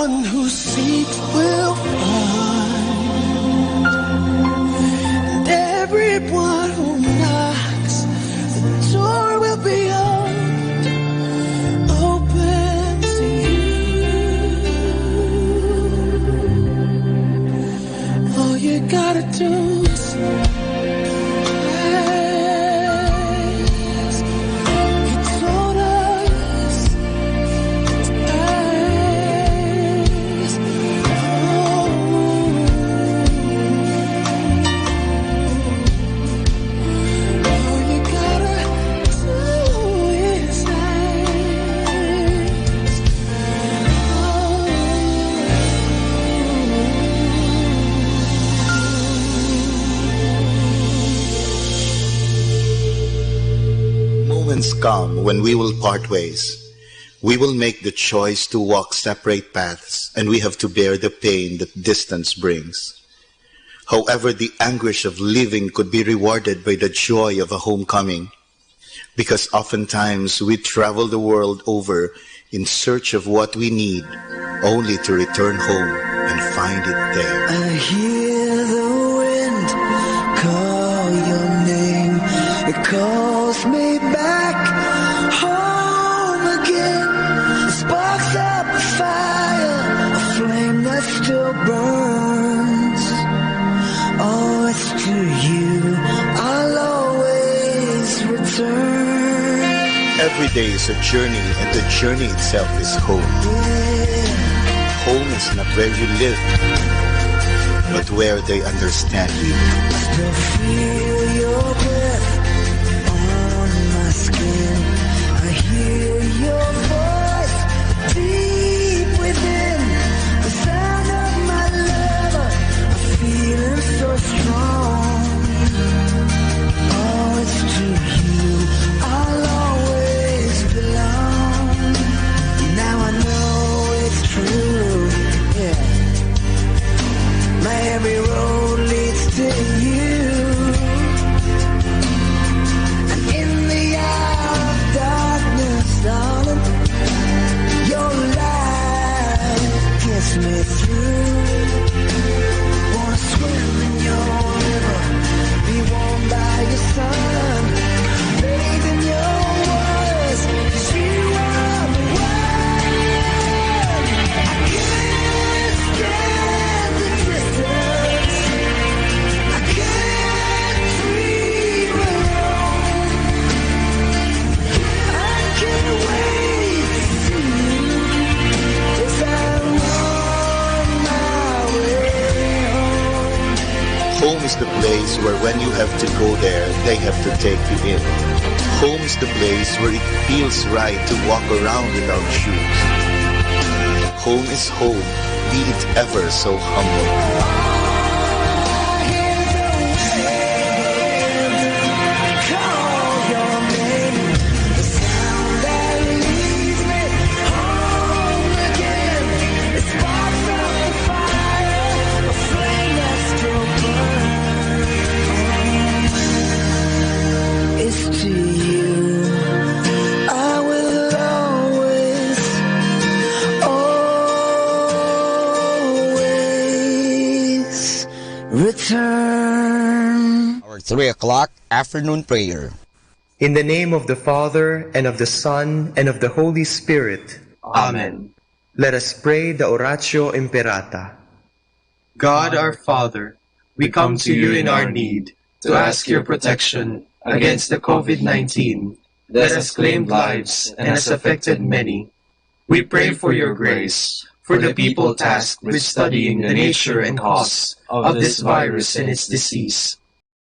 one who seeks will find, and everyone who knocks, the door will be open to you. All you gotta do is come when we will part ways. We will make the choice to walk separate paths, and we have to bear the pain that distance brings. However, the anguish of living could be rewarded by the joy of a homecoming, because oftentimes we travel the world over in search of what we need, only to return home and find it there. I hear the wind call your name. It calls me back home again. It sparks up a fire, a flame that still burns. Oh, it's to you I'll always return. Every day is a journey, and the journey itself is home. Home is not where you live, but where they understand you. I still feel your breath on my skin. I hear your voice deep within. The sound of my lover, a feeling so strong. Oh, it's to you I'll always belong. Now I know it's true, yeah. My every road leads to you. And in the hour of darkness, darling, your light gets me through. Wanna swim in your river, be warmed by your sun, bathe in your waters, 'cause you are the one. I can't stand the distance, I can't breathe alone, I can't wait to see you as I'm on my way home. Home is the place where when you have to go there, they have to take you in. Home is the place where it feels right to walk around without shoes. Home is home, be it ever so humble. Call your name, the sound that leads me home again. It sparks up the fire, a flame that still burns. It's to you I will always return. Our 3 o'clock afternoon prayer. In the name of the Father, and of the Son, and of the Holy Spirit. Amen. Let us pray the Oratio Imperata. God our Father, we come to you in our need to ask your protection against the COVID-19 that has claimed lives and has affected many. We pray for your grace for the people tasked with studying the nature and cause of this virus and its disease.